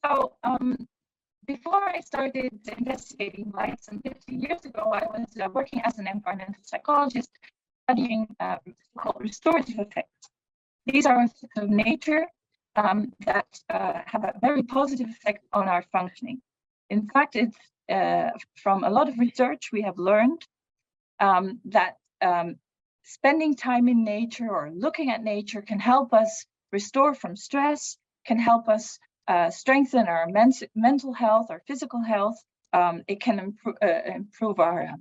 So before I started investigating light some 50 years ago, I was working as an environmental psychologist, studying so-called restorative effects. These are effects of nature that have a very positive effect on our functioning. In fact, it's from a lot of research we have learned that spending time in nature or looking at nature can help us restore from stress, can help us strengthen our mental health, our physical health. It can improve our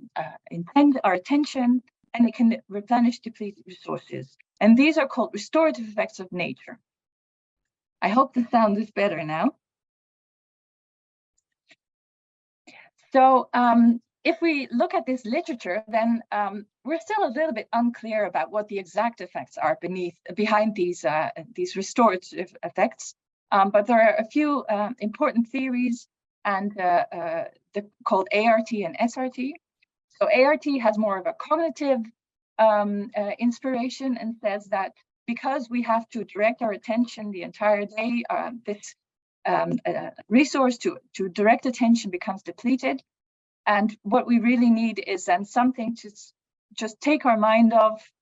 attention, and it can replenish depleted resources. And these are called restorative effects of nature. I hope the sound is better now. So if we look at this literature, then we're still a little bit unclear about what the exact effects are behind these restorative effects. But there are a few important theories, and called ART and SRT. So ART has more of a cognitive inspiration and says that because we have to direct our attention the entire day, this resource to direct attention becomes depleted. And what we really need is then something to just take our mind off,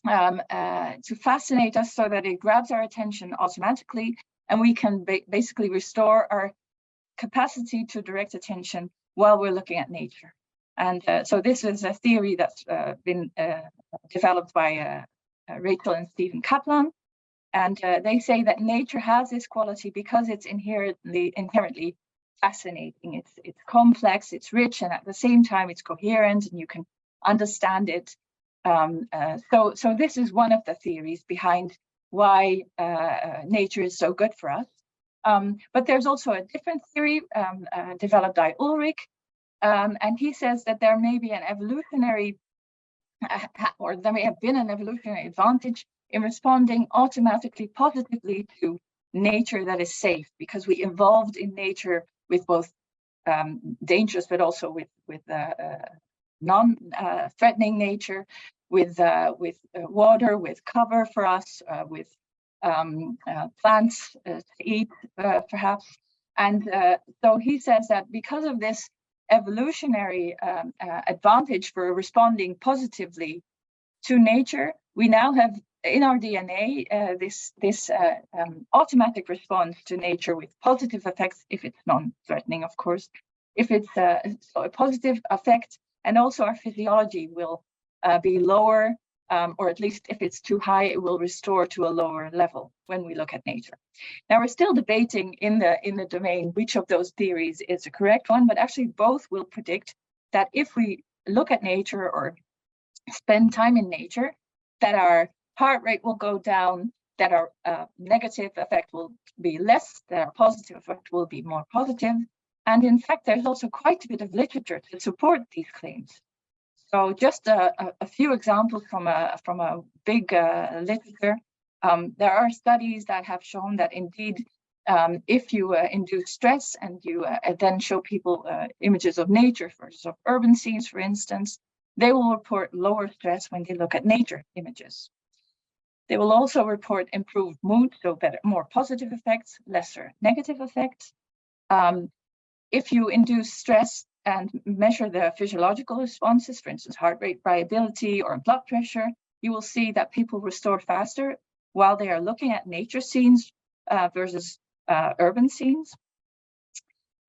to fascinate us so that it grabs our attention automatically, and we can basically restore our capacity to direct attention while we're looking at nature. And so this is a theory that's been developed by Rachel and Stephen Kaplan. And they say that nature has this quality because it's inherently fascinating. It's complex, it's rich, and at the same time it's coherent, and you can understand it. So this is one of the theories behind why nature is so good for us. But there's also a different theory developed by Ulrich, and he says that there may be an evolutionary, or there may have been an evolutionary advantage in responding automatically positively to nature that is safe, because we evolved in nature with both dangerous, but also with non-threatening nature, with water, with cover for us, with plants to eat, perhaps. And so he says that because of this evolutionary advantage for responding positively to nature, we now have in our DNA this automatic response to nature with positive effects if it's non-threatening, of course. If it's so a positive effect, and also our physiology will be lower, or at least if it's too high, it will restore to a lower level when we look at nature. Now, we're still debating in the domain which of those theories is the correct one, but actually both will predict that if we look at nature or spend time in nature, that our heart rate will go down, that our negative effect will be less, that our positive effect will be more positive. And in fact, there's also quite a bit of literature to support these claims. So just a few examples from a big literature. There are studies that have shown that indeed, if you induce stress and you then show people images of nature versus of urban scenes, for instance, they will report lower stress when they look at nature images. They will also report improved mood, so better, more positive effects, lesser negative effects. If you induce stress and measure the physiological responses, for instance, heart rate variability or blood pressure, you will see that people restore faster while they are looking at nature scenes versus urban scenes.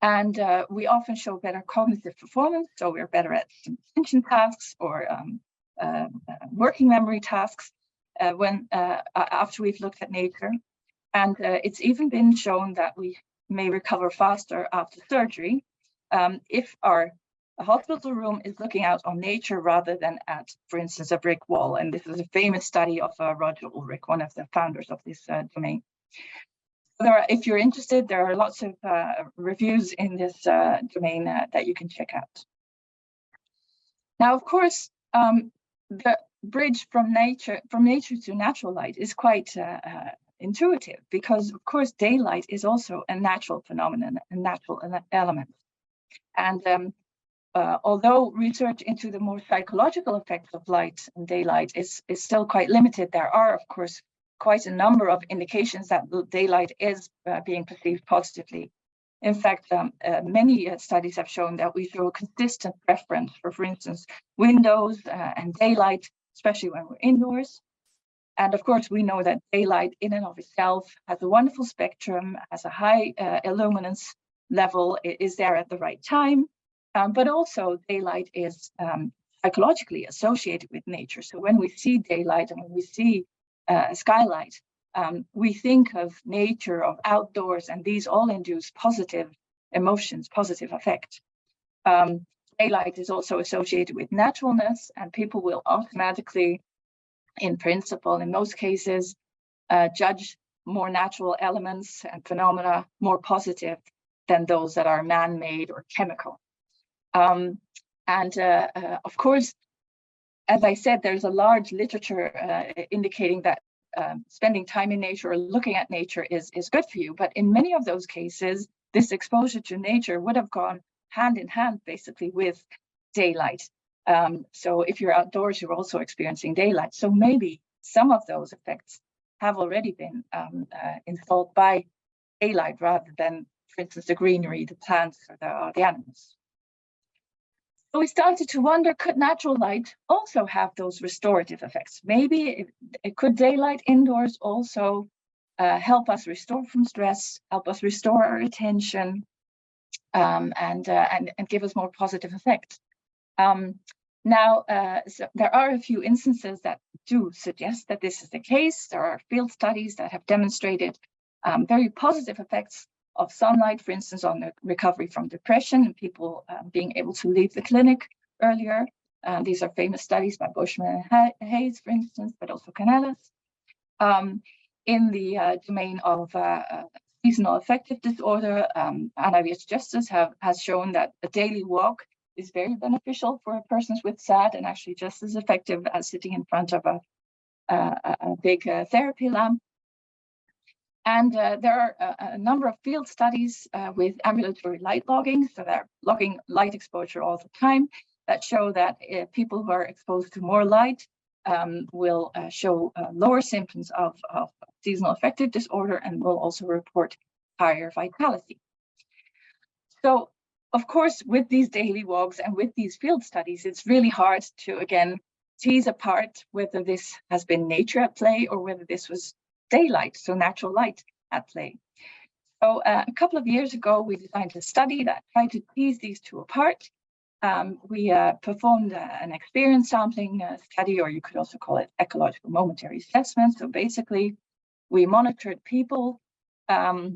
And we often show better cognitive performance, so we're better at attention tasks or working memory tasks after we've looked at nature. And it's even been shown that we may recover faster after surgery if our hospital room is looking out on nature rather than at, for instance, a brick wall. And this is a famous study of Roger Ulrich, one of the founders of this domain. If you're interested, there are lots of reviews in this domain that you can check out. Now, of course, the bridge from nature to natural light is quite intuitive, because of course daylight is also a natural phenomenon, a natural element. And although research into the more psychological effects of light and daylight is still quite limited, there are of course quite a number of indications that daylight is being perceived positively In fact, many studies have shown that we show a consistent preference for instance, windows and daylight, especially when we're indoors. And of course, we know that daylight in and of itself has a wonderful spectrum, has a high illuminance level, is there at the right time. But also daylight is psychologically associated with nature. So when we see daylight and when we see skylight, we think of nature, of outdoors, and these all induce positive emotions, positive affect. Daylight is also associated with naturalness, and people will automatically, in principle, in most cases, judge more natural elements and phenomena more positive than those that are man-made or chemical. Of course, as I said, there's a large literature indicating that spending time in nature or looking at nature is good for you. But in many of those cases, this exposure to nature would have gone hand in hand, basically, with daylight. So if you're outdoors, you're also experiencing daylight. So maybe some of those effects have already been installed by daylight rather than, for instance, the greenery, the plants, or the animals. So we started to wonder, could natural light also have those restorative effects? Maybe it could daylight indoors also help us restore from stress, help us restore our attention, and give us more positive effects. Now, so there are a few instances that do suggest that this is the case. There are field studies that have demonstrated very positive effects of sunlight, for instance, on the recovery from depression and people being able to leave the clinic earlier. These are famous studies by Bushman and Hayes, for instance, but also Canellis. In the domain of seasonal affective disorder, Anna-Wietz Justus has shown that a daily walk is very beneficial for persons with SAD and actually just as effective as sitting in front of a big therapy lamp. And there are a number of field studies with ambulatory light logging, so they're logging light exposure all the time, that show that people who are exposed to more light will show lower symptoms of seasonal affective disorder and will also report higher vitality. So, of course, with these daily walks and with these field studies, it's really hard to, again, tease apart whether this has been nature at play or whether this was daylight, so natural light at play. So a couple of years ago, we designed a study that tried to tease these two apart. We performed an experience sampling study, or you could also call it ecological momentary assessment. So basically, we monitored people for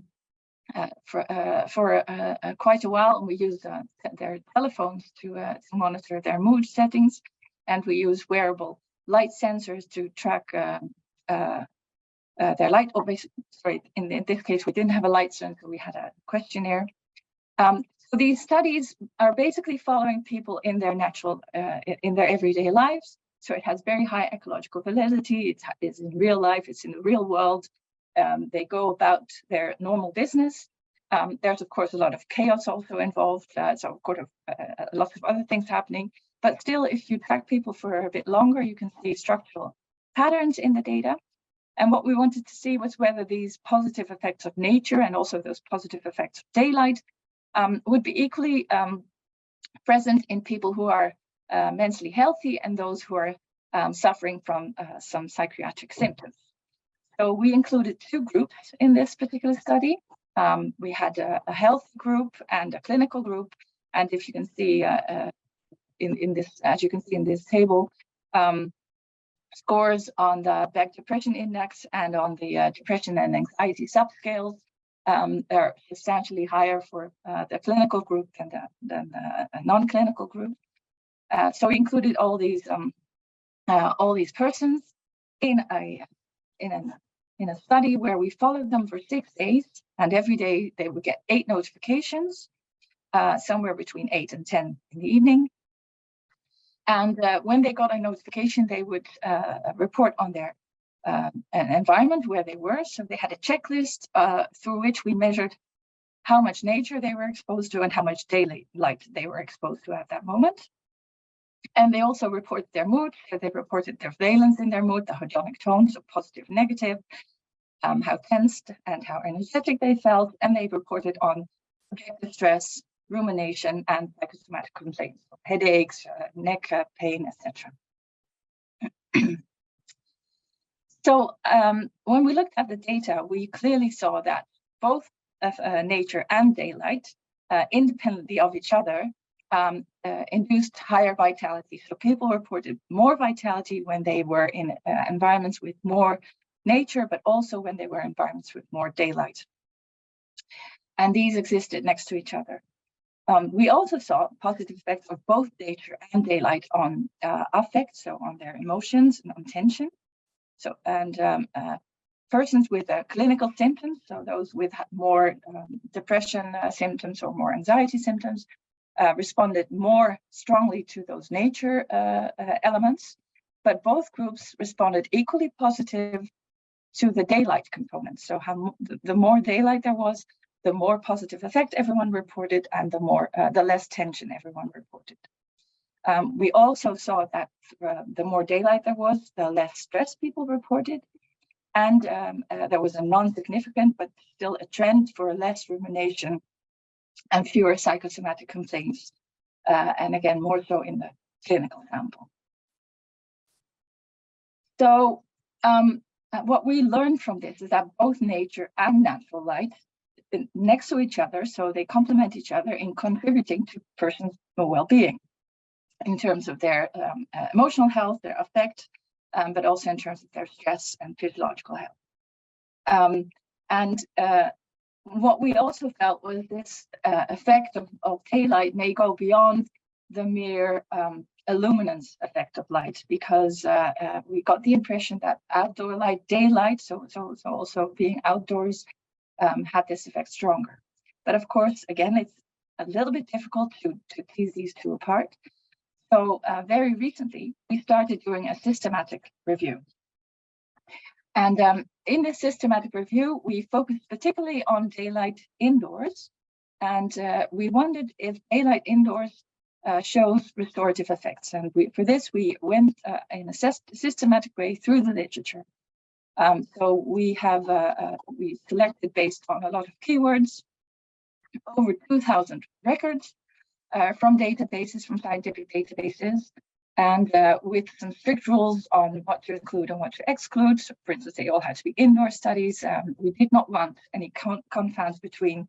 quite a while, and we used their telephones to monitor their mood settings, and we used wearable light sensors to track their light. Oh, sorry, in this case, we didn't have a light sensor, we had a questionnaire. So these studies are basically following people in their natural, in their everyday lives. So it has very high ecological validity. It is in real life, it's in the real world. They go about their normal business. There's, of course, a lot of chaos also involved. So, of course, lots of other things happening. But still, if you track people for a bit longer, you can see structural patterns in the data. And what we wanted to see was whether these positive effects of nature and also those positive effects of daylight would be equally present in people who are mentally healthy and those who are suffering from some psychiatric symptoms. So we included two groups in this particular study. We had a health group and a clinical group. And if you can see in this, as you can see in this table, scores on the Beck Depression Index and on the Depression and Anxiety subscales are substantially higher for the clinical group than the non-clinical group. So we included all these persons in a study where we followed them for 6 days, and every day they would get 8 notifications, somewhere between 8 and 10 in the evening. And when they got a notification, they would report on their environment where they were. So they had a checklist through which we measured how much nature they were exposed to and how much daily light they were exposed to at that moment. And they also reported their mood. So they reported their valence in their mood, the hedonic tone, so positive, negative, how tensed and how energetic they felt. And they reported on subjective stress, rumination, and psychosomatic complaints, headaches, neck pain, etc. So when we looked at the data, we clearly saw that both nature and daylight, independently of each other, induced higher vitality. So people reported more vitality when they were in environments with more nature, but also when they were in environments with more daylight. And these existed next to each other. We also saw positive effects of both nature and daylight on affect, so on their emotions and on tension. So, and persons with clinical symptoms, so those with more depression symptoms or more anxiety symptoms, responded more strongly to those nature elements, but both groups responded equally positive to the daylight component. So the more daylight there was, the more positive effect everyone reported, and the less tension everyone reported. We also saw that the more daylight there was, the less stress people reported. And there was a non-significant, but still a trend for less rumination and fewer psychosomatic complaints. And again, more so in the clinical sample. So what we learned from this is that both nature and natural light next to each other, so they complement each other in contributing to person's well-being in terms of their emotional health, their affect, but also in terms of their stress and physiological health. What we also felt was this effect of daylight may go beyond the mere illuminance effect of light, because we got the impression that outdoor light, daylight, so also being outdoors, had this effect stronger. But of course, again, it's a little bit difficult to tease these two apart. So very recently, we started doing a systematic review. And in this systematic review, we focused particularly on daylight indoors. And we wondered if daylight indoors shows restorative effects. And for this, we went in a systematic way through the literature. So we selected based on a lot of keywords, over 2,000 records from databases, from scientific databases, and with some strict rules on what to include and what to exclude. So for instance, they all had to be indoor studies. We did not want any confounds between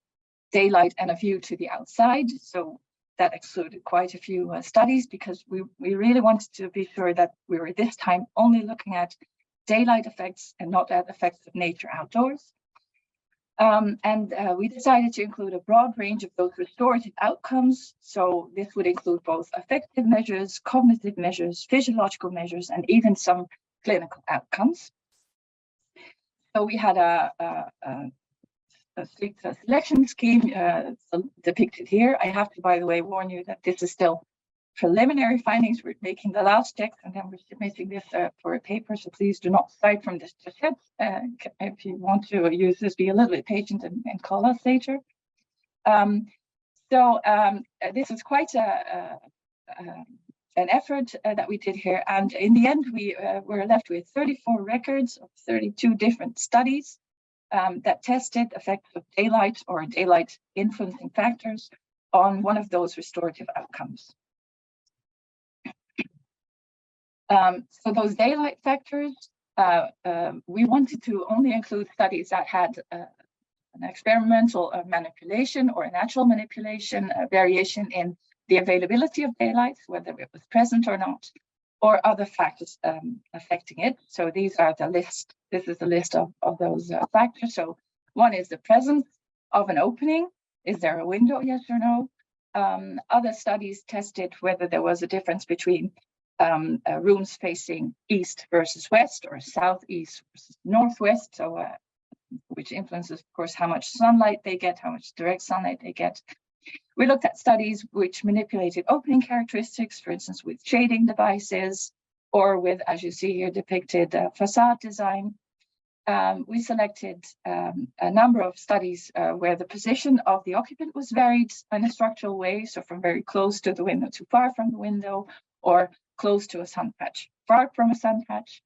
daylight and a view to the outside. So that excluded quite a few studies, because we really wanted to be sure that we were this time only looking at daylight effects and not at effects of nature outdoors. We decided to include a broad range of those restorative outcomes. So this would include both affective measures, cognitive measures, physiological measures, and even some clinical outcomes. So we had a strict selection scheme depicted here. I have to, by the way, warn you that this is still preliminary findings. We're making the last checks, and then we're submitting this for a paper. So please do not cite from this just yet. If you want to use this, be a little bit patient and call us later. This is quite an effort that we did here. And in the end, we were left with 34 records of 32 different studies that tested effects of daylight or daylight influencing factors on one of those restorative outcomes. So those daylight factors, we wanted to only include studies that had an experimental manipulation or a natural manipulation variation in the availability of daylight, whether it was present or not, or other factors affecting it. So these are the list. This is the list of those factors. So one is the presence of an opening. Is there a window, yes or no? Other studies tested whether there was a difference between rooms facing east versus west, or southeast versus northwest, so which influences, of course, how much sunlight they get, how much direct sunlight they get. We looked at studies which manipulated opening characteristics, for instance, with shading devices, or with, as you see here depicted, facade design. We selected a number of studies where the position of the occupant was varied in a structural way, so from very close to the window to far from the window, or close to a sun patch, far from a sun patch.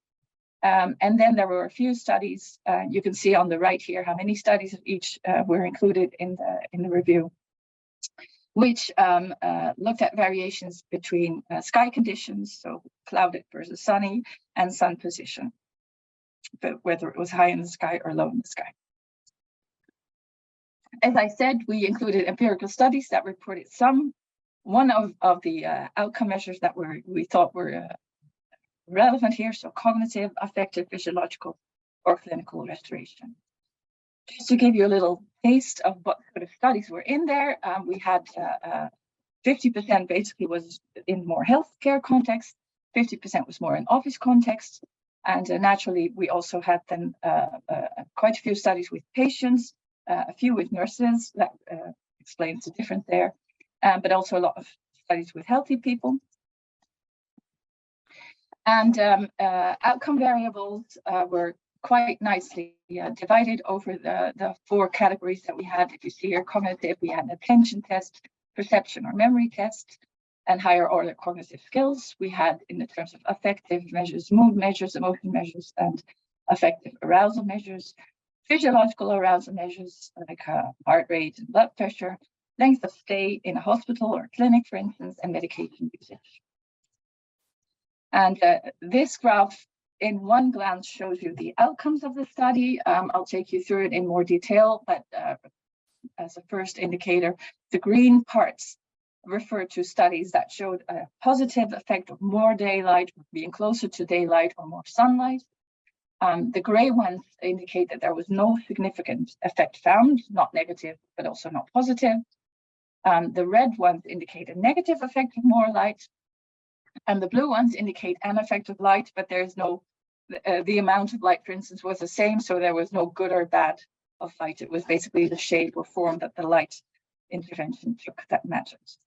And then there were a few studies. You can see on the right here how many studies of each were included in the review. which looked at variations between sky conditions, so clouded versus sunny, and sun position, but whether it was high in the sky or low in the sky. As I said, we included empirical studies that reported one of the outcome measures that we thought were relevant here, so cognitive, affective, physiological, or clinical restoration. Just to give you a little taste of what sort of studies were in there, we had 50% basically was in more healthcare context, 50% was more in office context, and naturally we also had then quite a few studies with patients, a few with nurses, that explains the difference there, but also a lot of studies with healthy people. And outcome variables were quite nicely divided over the 4 categories that we had. If you see here, cognitive, we had an attention test, perception or memory test, and higher order cognitive skills. We had, in the terms of affective measures, mood measures, emotion measures, and affective arousal measures, physiological arousal measures like heart rate and blood pressure, length of stay in a hospital or clinic, for instance, and medication usage. And this graph in one glance shows you the outcomes of the study. I'll take you through it in more detail, but as a first indicator, the green parts refer to studies that showed a positive effect of more daylight, being closer to daylight or more sunlight. The gray ones indicate that there was no significant effect found, not negative, but also not positive. The red ones indicate a negative effect of more light, and the blue ones indicate an effect of light, but there is no, the amount of light, for instance, was the same, so there was no good or bad of light. It was basically the shape or form that the light intervention took that matters.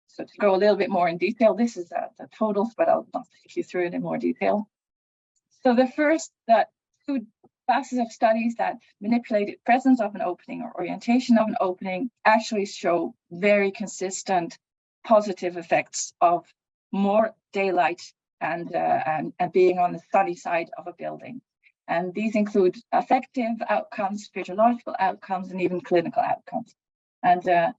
So to go a little bit more in detail, this is the totals, but I'll not take you through it in more detail. So the first 2 classes of studies that manipulated presence of an opening or orientation of an opening actually show very consistent positive effects of more daylight and being on the sunny side of a building. And these include affective outcomes, physiological outcomes, and even clinical outcomes. And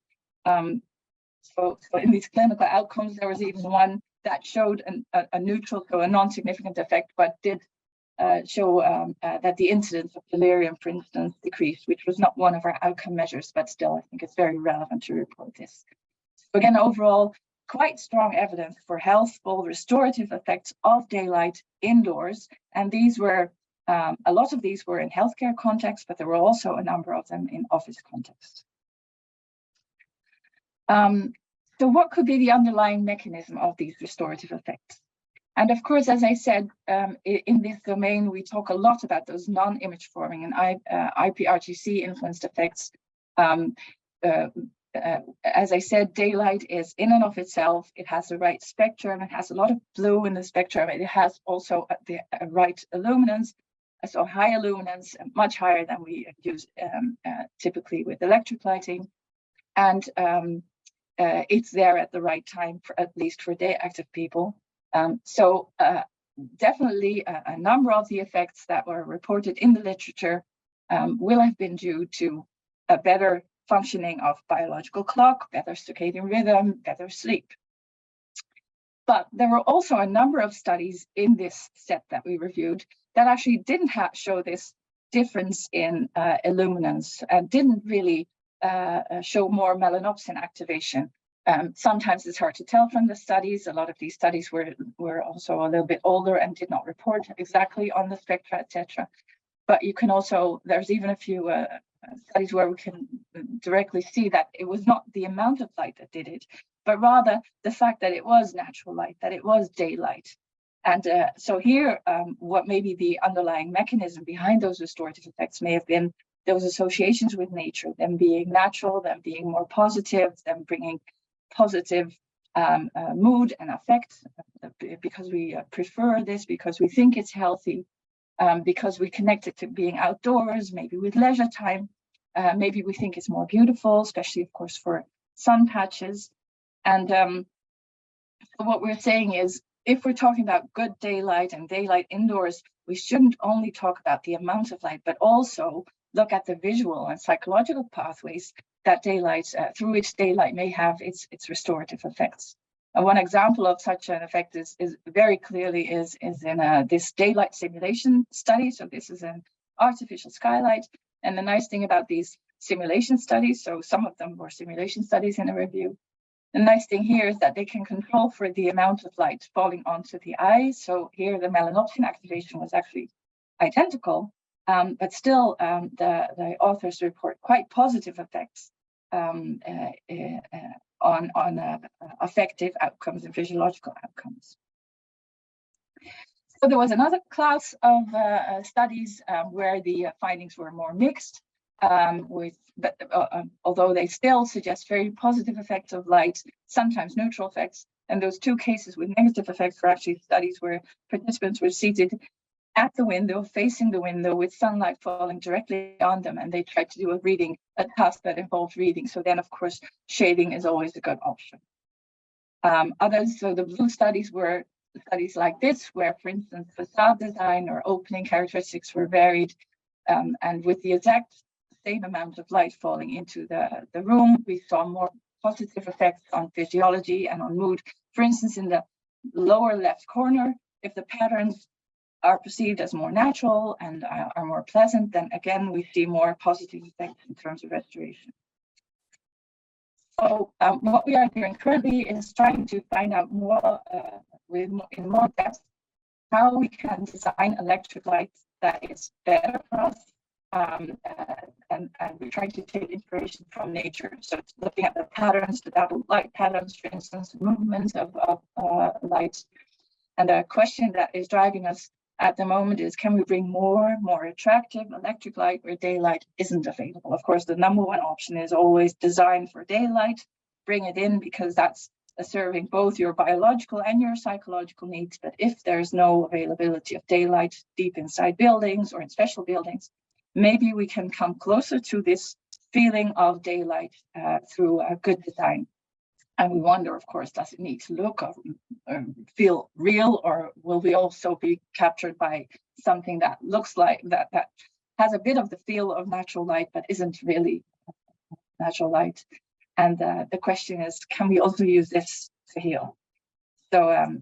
so in these clinical outcomes, there was even one that showed a neutral, so a non-significant effect, but did show that the incidence of delirium, for instance, decreased, which was not one of our outcome measures, but still, I think it's very relevant to report this. So again, overall, quite strong evidence for healthful restorative effects of daylight indoors. And these were, a lot of these were in healthcare context, but there were also a number of them in office context. So what could be the underlying mechanism of these restorative effects? And of course, as I said, in this domain, we talk a lot about those non-image forming and IPRGC influenced effects. As I said, daylight is in and of itself, it has the right spectrum, it has a lot of blue in the spectrum, it has also the right illuminance, so high illuminance, much higher than we use typically with electric lighting. And it's there at the right time, at least for day active people. So definitely a number of the effects that were reported in the literature will have been due to a better functioning of biological clock, better circadian rhythm, better sleep. But there were also a number of studies in this set that we reviewed that actually didn't show this difference in illuminance and didn't really show more melanopsin activation. Sometimes it's hard to tell from the studies. A lot of these studies were also a little bit older and did not report exactly on the spectra, etc. But you can also, there's even a few studies where we can directly see that it was not the amount of light that did it, but rather the fact that it was natural light, that it was daylight. And so here, what may be the underlying mechanism behind those restorative effects may have been those associations with nature, them being natural, them being more positive, them bringing positive mood and affect, because we prefer this, because we think it's healthy, because we connect it to being outdoors, maybe with leisure time, maybe we think it's more beautiful, especially of course for sun patches. And so what we're saying is, if we're talking about good daylight and daylight indoors, we shouldn't only talk about the amount of light, but also look at the visual and psychological pathways that daylight, through which daylight may have its restorative effects. And one example of such an effect is very clearly in this daylight simulation study. So this is an artificial skylight. And the nice thing about these simulation studies, so some of them were simulation studies in a review. The nice thing here is that they can control for the amount of light falling onto the eye. So here the melanopsin activation was actually identical, but still the authors report quite positive effects on affective outcomes and physiological outcomes. So there was another class of studies where the findings were more mixed, although they still suggest very positive effects of light, sometimes neutral effects. And those two cases with negative effects were actually studies where participants were seated at the window, facing the window, with sunlight falling directly on them, and they tried to do a task that involved reading. So then, of course, shading is always a good option. Others, so the blue studies were studies like this, where, for instance, facade design or opening characteristics were varied, and with the exact same amount of light falling into the room, we saw more positive effects on physiology and on mood. For instance, in the lower left corner, if the patterns are perceived as more natural and are more pleasant, then again, we see more positive effects in terms of restoration. So what we are doing currently is trying to find out more in more depth how we can design electric lights that is better for us. And we're trying to take inspiration from nature. So it's looking at the patterns, the double light patterns, for instance, movements of light. And a question that is driving us at the moment is, can we bring more attractive electric light where daylight isn't available? Of course, the number one option is always design for daylight, bring it in, because that's serving both your biological and your psychological needs. But if there's no availability of daylight deep inside buildings or in special buildings, maybe we can come closer to this feeling of daylight through a good design. And we wonder, of course, does it need to look or feel real, or will we also be captured by something that looks like that has a bit of the feel of natural light, but isn't really natural light? And the question is, can we also use this to heal? So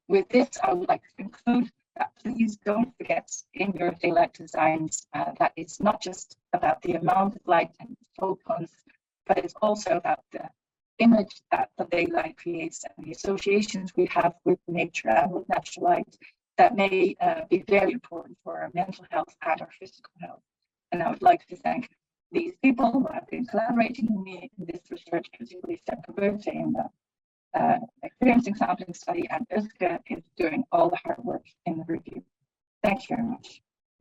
with this, I would like to conclude that please don't forget in your daylight designs that it's not just about the amount of light and photons, but it's also about the image that the daylight creates and the associations we have with nature and with natural light that may be very important for our mental health and our physical health. And I would like to thank these people who have been collaborating with me in this research, particularly Stefan Berthe in the experiencing sampling study, and Özge is doing all the hard work in the review. Thank you very much.